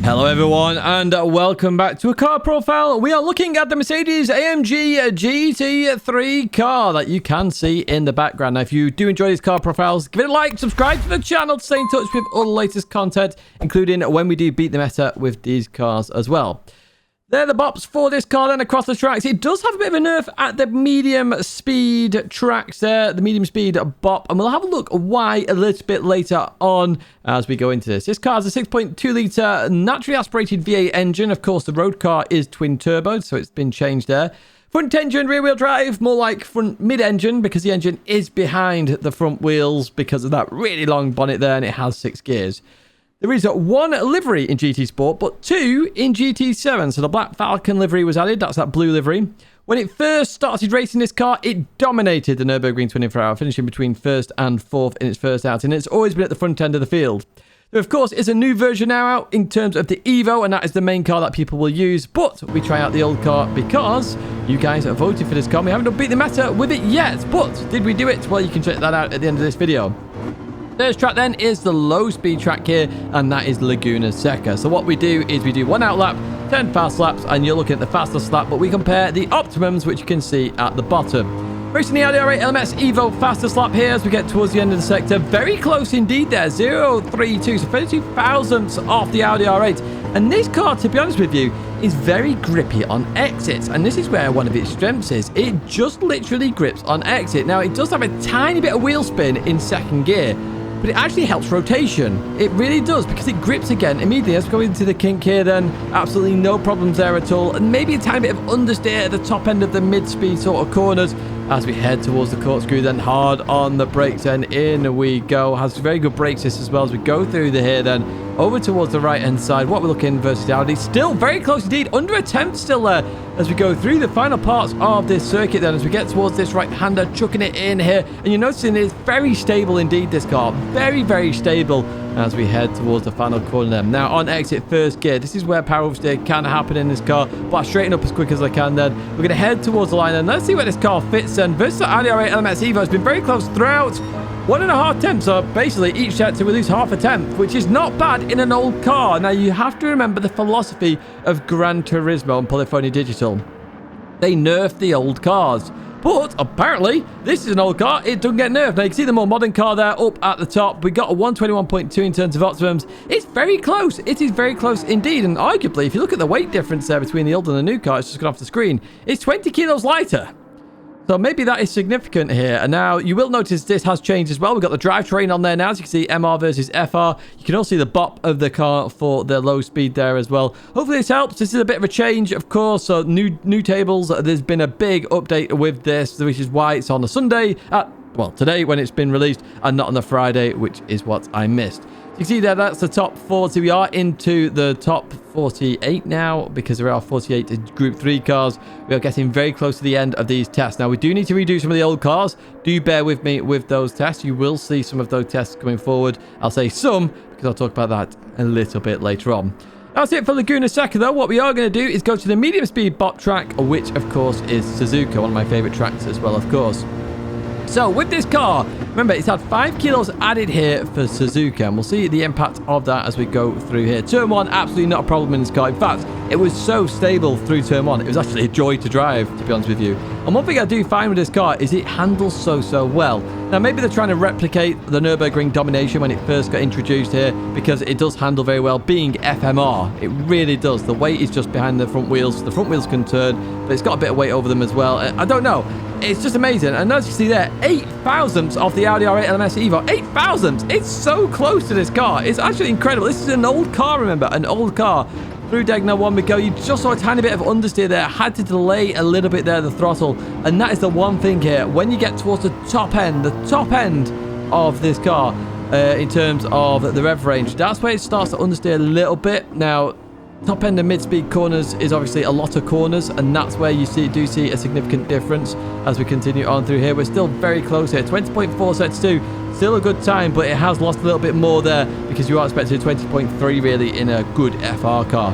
Hello everyone and welcome back to a car profile. We are looking at the Mercedes AMG GT3 car that you can see in the background. Now if you do enjoy these car profiles, give it a like, subscribe to the channel to stay in touch with all the latest content, including when we do beat the meta with these cars as well. They're the bops for this car then across the tracks. It does have a bit of a nerf at the medium speed tracks there, the medium speed bop, and we'll have a look why a little bit later on as we go into this. This car has a 6.2 litre naturally aspirated V8 engine. Of course, the road car is twin turbo, so it's been changed there. Front engine, rear wheel drive, more like front mid engine because the engine is behind the front wheels because of that really long bonnet there, and it has 6 gears. There is one livery in GT Sport, but 2 in GT7. So the Black Falcon livery was added. That's that blue livery. When it first started racing this car, it dominated the Nürburgring 24 Hour, finishing between 1st and 4th in its first outing. It's always been at the front end of the field. There, of course, is a new version now out in terms of the Evo, and that is the main car that people will use. But we try out the old car because you guys have voted for this car. We haven't beat the meta with it yet, but did we do it? Well, you can check that out at the end of this video. First track then is the low speed track here, and that is Laguna Seca. So what we do is we do 1 out lap, 10 fast laps, and you're looking at the fastest lap, but we compare the Optimums, which you can see at the bottom. Racing the Audi R8 LMS Evo fastest lap here as we get towards the end of the sector. Very close indeed there, 0.32, so 32 thousandths off the Audi R8. And this car, to be honest with you, is very grippy on exits, and this is where one of its strengths is. It just literally grips on exit. Now, it does have a tiny bit of wheel spin in second gear, but it actually helps rotation. It really does, because it grips again immediately. Let's go into the kink here then. Absolutely no problems there at all. And maybe a tiny bit of understeer at the top end of the mid-speed sort of corners as we head towards the corkscrew, then hard on the brakes, and in we go. Has very good brake assist as well as we go through the here then over towards the right-hand side. What we're looking versus Audi, still very close indeed, under a tenth still there as we go through the final parts of this circuit then, as we get towards this right-hander, chucking it in here, and you're noticing it's very stable indeed, this car. Very, very stable as we head towards the final corner then. Now on exit first gear, this is where power oversteer can happen in this car, but I straighten up as quick as I can then. We're going to head towards the line, and let's see where this car fits then. Versus the Audi R8 LMS Evo has been very close throughout. 1.5 tenths, so basically each sector we lose half a tenth, which is not bad in an old car. Now you have to remember the philosophy of Gran Turismo and Polyphony Digital. They nerf the old cars. But apparently, this is an old car. It doesn't get nerfed. Now, you can see the more modern car there up at the top. We got a 121.2 in terms of Optimums. It's very close. It is very close indeed. And arguably, if you look at the weight difference there between the old and the new car, it's just gone off the screen. It's 20 kilos lighter. So maybe that is significant here. And now you will notice this has changed as well. We've got the drivetrain on there now. As you can see, MR versus FR. You can also see the bop of the car for the low speed there as well. Hopefully this helps. This is a bit of a change, of course. So new tables. There's been a big update with this, which is why it's on a Sunday well, today when it's been released, and not on the Friday, which is what I missed. So you can see there, that's the top 40. We are into the top 48 now because there are 48 Group 3 cars. We are getting very close to the end of these tests. Now, we do need to redo some of the old cars. Do bear with me with those tests. You will see some of those tests coming forward. I'll say some because I'll talk about that a little bit later on. That's it for Laguna Seca, though. What we are going to do is go to the medium speed bop track, which, of course, is Suzuka, one of my favorite tracks as well, of course. So with this car, remember, it's had 5 kilos added here for Suzuka, and we'll see the impact of that as we go through here. Turn 1, absolutely not a problem in this car. In fact, it was so stable through turn 1. It was actually a joy to drive, to be honest with you. And one thing I do find with this car is it handles so well. Now, maybe they're trying to replicate the Nürburgring domination when it first got introduced here, because it does handle very well, being FMR. It really does. The weight is just behind the front wheels. The front wheels can turn, but it's got a bit of weight over them as well. I don't know. It's just amazing. And as you see there, 8 thousandths of the Audi R8 LMS Evo. 8 thousandths. It's so close to this car. It's actually incredible. This is an old car, remember? An old car. Through Tidgney 1 we go. You just saw a tiny bit of understeer there. Had to delay a little bit there, the throttle. And that is the one thing here. When you get towards the top end of this car, in terms of the rev range, that's where it starts to understeer a little bit. Now, top end and mid-speed corners is obviously a lot of corners, and that's where you do see a significant difference as we continue on through here. We're still very close here. 20.4 sets 2. Still a good time, but it has lost a little bit more there because you are expecting 20.3 really in a good FR car.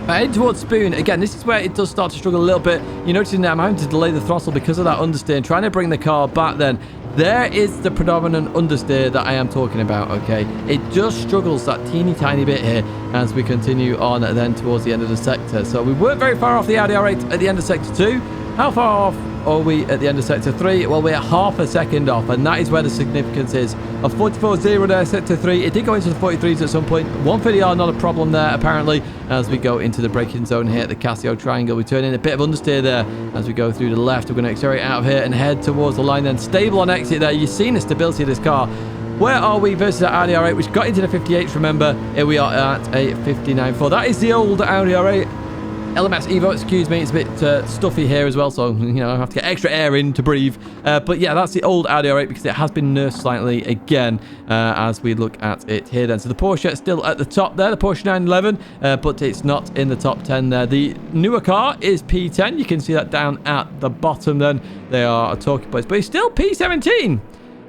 Heading towards Spoon, again, this is where it does start to struggle a little bit. You're noticing that I'm having to delay the throttle because of that understeer, trying to bring the car back then. There is the predominant understeer that I am talking about, okay? It just struggles that teeny tiny bit here as we continue on then towards the end of the sector. So we weren't very far off the Audi R8 at the end of sector 2. How far off are we at the end of sector 3? Well, we're half a second off, and that is where the significance is. A 44.0 there, sector 3. It did go into the 43s at some point. 130R, not a problem there, apparently, as we go into the braking zone here at the Casio Triangle. We turn in a bit of understeer there as we go through to the left. We're going to accelerate out of here and head towards the line then. Stable on exit there. You've seen the stability of this car. Where are we versus that Audi R8, which got into the 58s, remember? Here we are at a 59.4. That is the old Audi R8. LMS Evo, excuse me, it's a bit stuffy here as well, so you know I have to get extra air in to breathe. But yeah, that's the old Audi R8 because it has been nerfed slightly again as we look at it here then. So the Porsche is still at the top there, the Porsche 911, but it's not in the top 10 there. The newer car is P10. You can see that down at the bottom then. They are talking points, but it's still P17.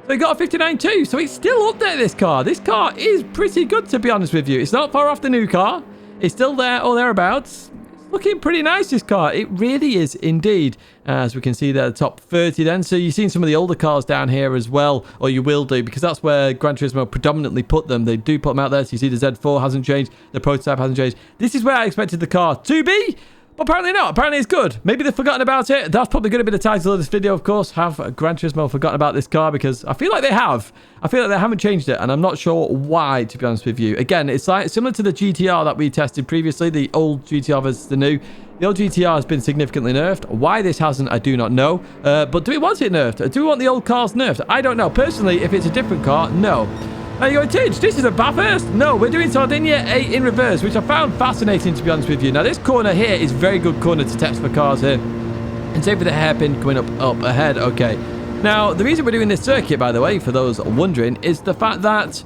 So he got a 59.2, so it's still up there, this car. This car is pretty good, to be honest with you. It's not far off the new car. It's still there or thereabouts. Looking pretty nice, this car. It really is indeed. As we can see there, the top 30 then. So you've seen some of the older cars down here as well, or you will do, because that's where Gran Turismo predominantly put them. They do put them out there. So you see the Z4 hasn't changed. The prototype hasn't changed. This is where I expected the car to be. But apparently not. Apparently it's good. Maybe they've forgotten about it. That's probably going to be the title of this video, of course. Have Gran Turismo forgotten about this car? Because I feel like they have. I feel like they haven't changed it, and I'm not sure why, to be honest with you. Again, it's like similar to the GTR that we tested previously, the old GTR versus the new. The old GTR has been significantly nerfed. Why this hasn't, I do not know. But do we want it nerfed? Do we want the old cars nerfed? I don't know. Personally, if it's a different car, no. Now you're going, Tidge, this is a Bathurst? No, we're doing Sardinia 8 in reverse, which I found fascinating, to be honest with you. Now, this corner here is very good corner to test for cars here. And same for the hairpin coming up ahead. Okay. Now, the reason we're doing this circuit, by the way, for those wondering, is the fact that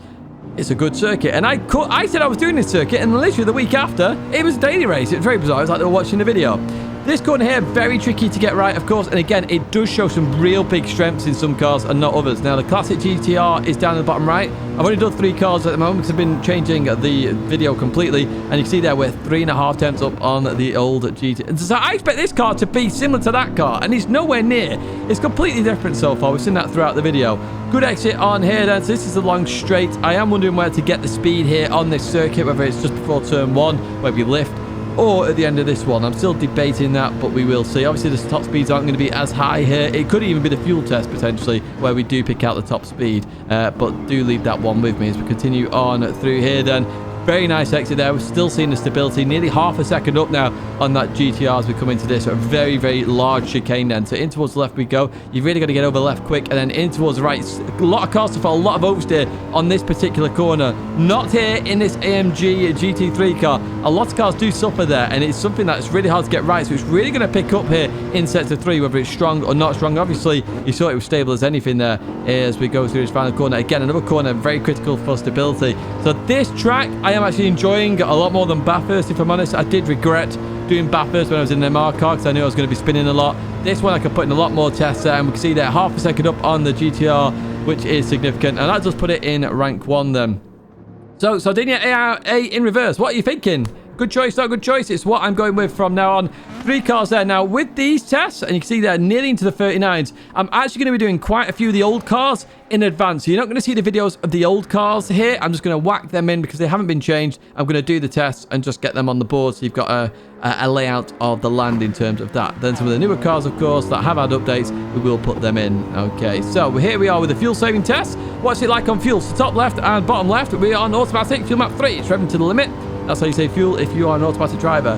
it's a good circuit. And I said I was doing this circuit, and literally the week after, it was a daily race. It was very bizarre. It was like they were watching the video. This corner here, very tricky to get right, of course. And again, it does show some real big strengths in some cars and not others. Now, the classic GTR is down at the bottom right. I've only done 3 cars at the moment because I've been changing the video completely. And you can see there we're 3.5 tenths up on the old GT. So I expect this car to be similar to that car. And it's nowhere near. It's completely different so far. We've seen that throughout the video. Good exit on here then. So this is a long straight. I am wondering where to get the speed here on this circuit, whether it's just before turn 1, where we lift, or at the end of this one. I'm still debating that, but we will see. Obviously, the top speeds aren't going to be as high here. It could even be the fuel test, potentially, where we do pick out the top speed. But do leave that one with me as we continue on through here then. Very nice exit there. We're still seeing the stability. Nearly half a second up now on that GTR as we come into this. So a very, very large chicane then. So in towards the left we go. You've really got to get over left quick. And then in towards the right. A lot of cars to follow. A lot of oversteer on this particular corner. Not here in this AMG GT3 car. A lot of cars do suffer there. And it's something that's really hard to get right. So it's really going to pick up here in sector 3. Whether it's strong or not strong. Obviously, you saw it was stable as anything there as we go through this final corner. Again, another corner. Very critical for stability. So this track, I am actually enjoying a lot more than Bathurst, if I'm honest. I did regret doing Bathurst when I was in the MR car because I knew I was going to be spinning a lot. This one I could put in a lot more tests there, and we can see there half a second up on the GTR, which is significant, and that does put it in rank 1 then. So Sardinia A in reverse, what are you thinking? Good choice, not good choice. It's what I'm going with from now on. 3 cars there. Now, with these tests, and you can see they're nearly into the 39s, I'm actually going to be doing quite a few of the old cars in advance. So you're not going to see the videos of the old cars here. I'm just going to whack them in because they haven't been changed. I'm going to do the tests and just get them on the board so you've got a layout of the land in terms of that. Then some of the newer cars, of course, that have had updates, we will put them in. Okay, so here we are with the fuel saving test. What's it like on fuel? So top left and bottom left, we are on automatic. Fuel map 3, it's revving to the limit. That's how you save fuel if you are an automatic driver.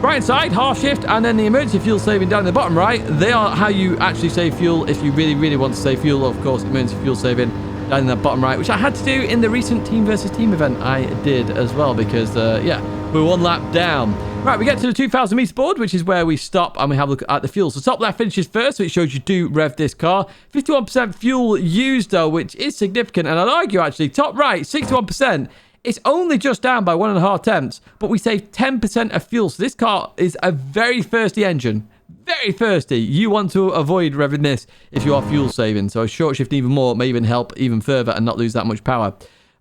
Right side, half shift, and then the emergency fuel saving down in the bottom right. They are how you actually save fuel if you really, really want to save fuel. Of course, emergency fuel saving down in the bottom right, which I had to do in the recent team versus team event I did as well because, yeah, we're 1 lap down. Right, we get to the 2,000 meter board, which is where we stop and we have a look at the fuel. So top left finishes first, so it shows you do rev this car. 51% fuel used, though, which is significant. And I'd argue, actually, top right, 61%. It's only just down by 1.5 tenths, but we save 10% of fuel. So this car is a very thirsty engine. Very thirsty. You want to avoid revving this if you are fuel saving. So short shift even more may even help even further and not lose that much power.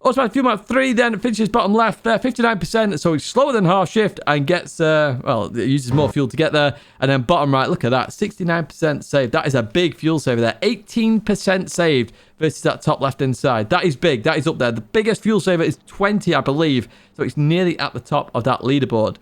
Automatic fuel map 3 then finishes bottom left there, 59%, so it's slower than half shift and gets, well, it uses more fuel to get there. And then bottom right, look at that, 69% saved. That is a big fuel saver there, 18% saved versus that top left-hand side. That is big, that is up there. The biggest fuel saver is 20, I believe, so it's nearly at the top of that leaderboard.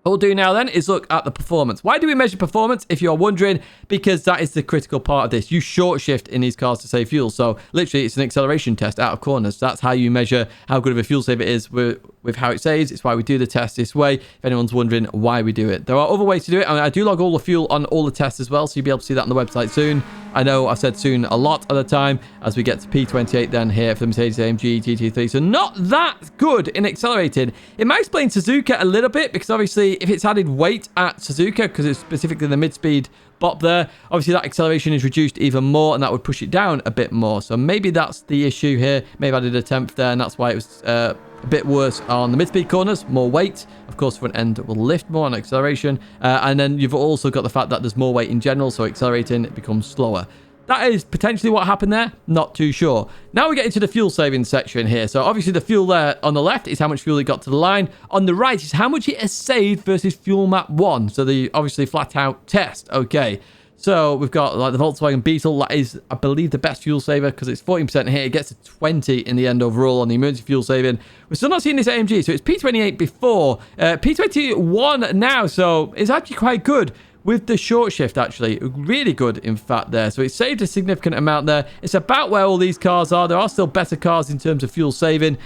What we'll do now then is look at the performance. Why do we measure performance, if you're wondering? Because that is the critical part of this. You short shift in these cars to save fuel. So literally it's an acceleration test out of corners. That's how you measure how good of a fuel saver it is with how it saves. It's why we do the test this way, if anyone's wondering why we do it. There are other ways to do it. I mean, I do log all the fuel on all the tests as well, so you'll be able to see that on the website soon. I know I've said soon a lot of the time as we get to P28 then here for the Mercedes AMG GT3. So not that good in accelerating. It might explain Suzuka a little bit because obviously if it's added weight at Suzuka, because it's specifically the mid-speed bop there, obviously that acceleration is reduced even more and that would push it down a bit more. So maybe that's the issue here. Maybe I added a 10th there and that's why it was a bit worse on the mid-speed corners, more weight. Of course, front end will lift more on acceleration. And then you've also got the fact that there's more weight in general, so accelerating becomes slower. That is potentially what happened there. Not too sure. Now we get into the fuel saving section here. So obviously the fuel there on the left is how much fuel it got to the line. On the right is how much it has saved versus fuel map 1. So the obviously flat out test. Okay. So we've got like the Volkswagen Beetle. That is, I believe, the best fuel saver because it's 14% here. It gets to 20 in the end overall on the emergency fuel saving. We're still not seeing this AMG. So it's P28 before. P21 now. So it's actually quite good with the short shift, actually. Really good, in fact, there. So it saved a significant amount there. It's about where all these cars are. There are still better cars in terms of fuel saving,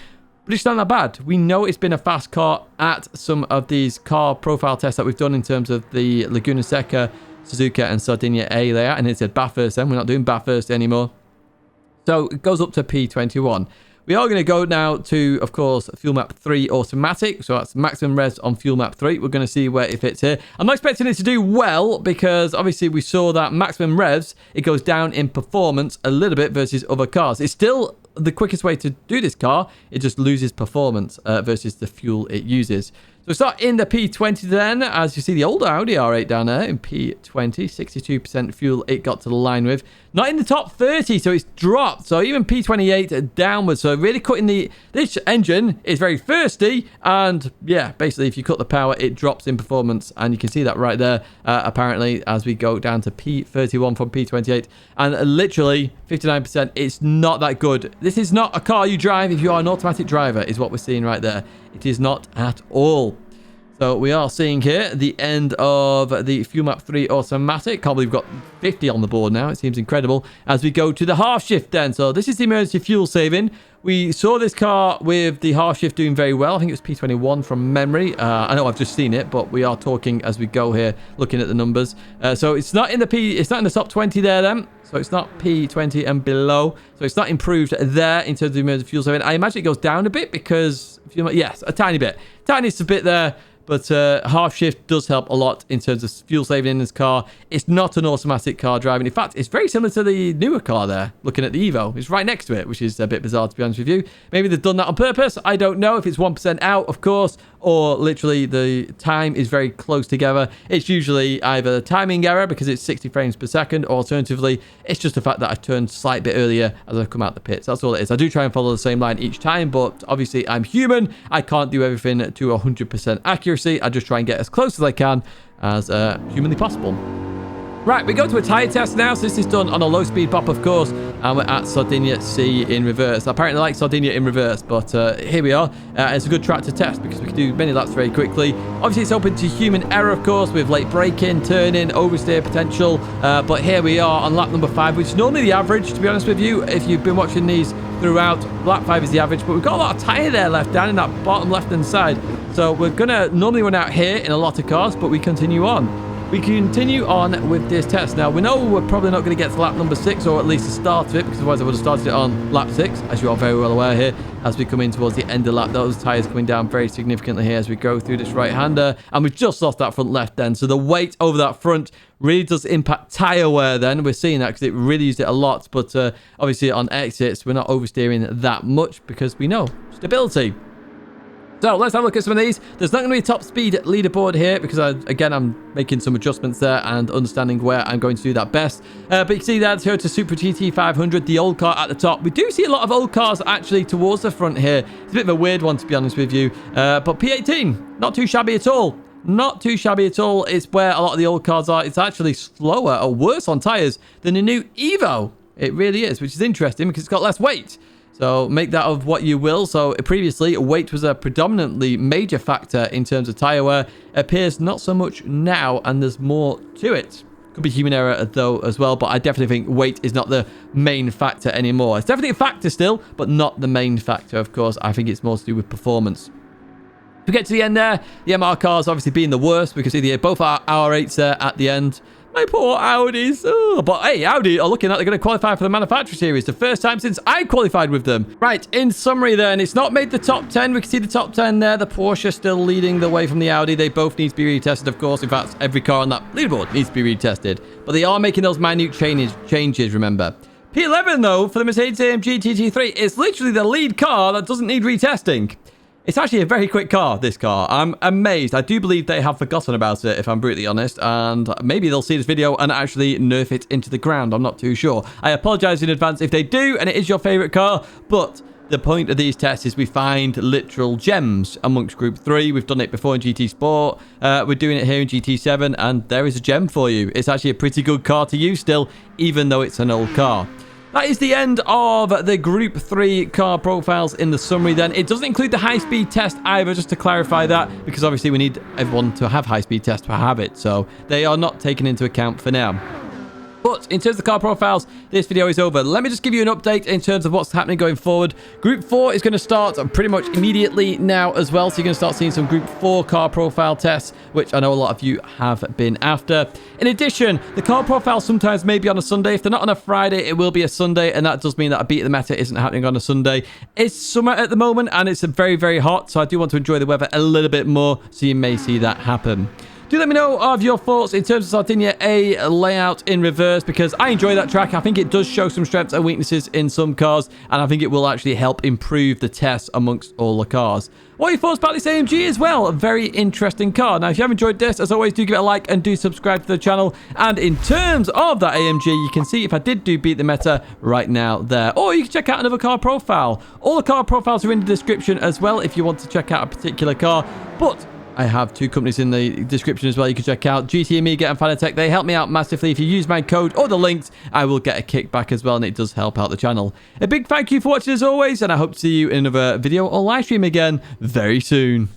but it's not that bad. We know it's been a fast car at some of these car profile tests that we've done in terms of the Laguna Seca, Suzuka and Sardinia A layer, and it said Bathurst then. We're not doing Bathurst anymore. So it goes up to P21. We are going to go now to, of course, Fuel Map 3 Automatic. So that's maximum res on Fuel Map 3. We're going to see where it fits here. I'm not expecting it to do well because obviously we saw that maximum revs, it goes down in performance a little bit versus other cars. It's still the quickest way to do this car. It just loses performance versus the fuel it uses. So we start in the P20 then, as you see the older Audi R8 down there in P20, 62% fuel it got to the line with. Not in the top 30, so it's dropped. So even P28 downwards. So really cutting this engine is very thirsty. And yeah, basically if you cut the power, it drops in performance. And you can see that right there, apparently, as we go down to P31 from P28. And literally 59%, it's not that good. This is not a car you drive if you are an automatic driver, is what we're seeing right there. It is not at all. So we are seeing here the end of the Fuel Map 3 Automatic. Can't believe we've got 50 on the board now. It seems incredible. As we go to the half shift then. So this is the emergency fuel saving. We saw this car with the half shift doing very well. I think it was P21 from memory. I know I've just seen it, but we are talking as we go here, looking at the numbers. So it's not in the top 20 there then. So it's not P20 and below. So it's not improved there in terms of the emergency fuel saving. I imagine it goes down a bit because, yes, a tiny bit. Tiniest a bit there. But half shift does help a lot in terms of fuel saving in this car. It's not an automatic car driving. In fact, it's very similar to the newer car there, looking at the Evo. It's right next to it, which is a bit bizarre, to be honest with you. Maybe they've done that on purpose. I don't know if it's 1% out, of course, or literally the time is very close together. It's usually either a timing error because it's 60 frames per second, or alternatively, it's just the fact that I turned a slight bit earlier as I come out the pits. That's all it is. I do try and follow the same line each time, but obviously I'm human. I can't do everything to 100% accuracy. I just try and get as close as I can as humanly possible. Right, we go to a tyre test now. So this is done on a low-speed bop, of course, and we're at Sardinia C in reverse. I apparently like Sardinia in reverse, but here we are. It's a good track to test because we can do many laps very quickly. Obviously, it's open to human error, of course, with late braking, turning, oversteer potential. But here we are on lap number 5, which is normally the average, to be honest with you. If you've been watching these throughout, lap 5 is the average, but we've got a lot of tyre there left down in that bottom left-hand side. So we're going to normally run out here in a lot of cars, but we continue on. We continue on with this test. Now, we know we're probably not going to get to lap number 6, or at least the start of it, because otherwise I would have started it on lap 6, as you are very well aware here, as we come in towards the end of lap. Those tyres coming down very significantly here as we go through this right-hander, and we've just lost that front left then. So the weight over that front really does impact tyre wear then. We're seeing that because it really used it a lot, but obviously on exits, we're not oversteering that much because we know stability. So let's have a look at some of these. There's not going to be a top speed leaderboard here because, again, I'm making some adjustments there and understanding where I'm going to do that best. But you can see that Toyota Supra GT 500, the old car at the top. We do see a lot of old cars actually towards the front here. It's a bit of a weird one, to be honest with you. But P18, not too shabby at all. Not too shabby at all. It's where a lot of the old cars are. It's actually slower or worse on tyres than the new Evo. It really is, which is interesting because it's got less weight. So make that of what you will. So previously, weight was a predominantly major factor in terms of tyre wear. It appears not so much now, and there's more to it. Could be human error though as well, but I definitely think weight is not the main factor anymore. It's definitely a factor still, but not the main factor, of course. I think it's more to do with performance. If we get to the end there, the MR cars obviously being the worst because both our R8s there at the end. My poor Audis. Oh, but hey, Audi are looking like they're going to qualify for the Manufacturer Series. The first time since I qualified with them. Right, in summary then, it's not made the top 10. We can see the top 10 there. The Porsche still leading the way from the Audi. They both need to be retested, of course. In fact, every car on that leaderboard needs to be retested. But they are making those minute changes, remember. P11, though, for the Mercedes AMG GT3, is literally the lead car that doesn't need retesting. It's actually a very quick car, this car. I'm amazed. I do believe they have forgotten about it, if I'm brutally honest. And maybe they'll see this video and actually nerf it into the ground. I'm not too sure. I apologize in advance if they do, and it is your favorite car. But the point of these tests is we find literal gems amongst Group 3. We've done it before in GT Sport. We're doing it here in GT7, and there is a gem for you. It's actually a pretty good car to use still, even though it's an old car. That is the end of the Group 3 car profiles in the summary then. It doesn't include the high-speed test either, just to clarify that, because obviously we need everyone to have high-speed test to have it, so they are not taken into account for now. But in terms of the car profiles, this video is over. Let me just give you an update in terms of what's happening going forward. Group 4 is going to start pretty much immediately now as well. So you're going to start seeing some Group 4 car profile tests, which I know a lot of you have been after. In addition, the car profiles sometimes may be on a Sunday. If they're not on a Friday, it will be a Sunday. And that does mean that a beat of the meta isn't happening on a Sunday. It's summer at the moment and it's very, very hot. So I do want to enjoy the weather a little bit more. So you may see that happen. Do let me know of your thoughts in terms of Sardinia A layout in reverse, because I enjoy that track. I think it does show some strengths and weaknesses in some cars, and I think it will actually help improve the tests amongst all the cars. What are your thoughts about this AMG as well? A very interesting car. Now, if you have enjoyed this, as always, do give it a like and do subscribe to the channel. And in terms of that AMG, you can see if I did do beat the meta right now there. Or you can check out another car profile. All the car profiles are in the description as well if you want to check out a particular car. But I have two companies in the description as well you can check out. GT Amiga and Fanatec. They help me out massively. If you use my code or the links, I will get a kickback as well, and it does help out the channel. A big thank you for watching as always, and I hope to see you in another video or live stream again very soon.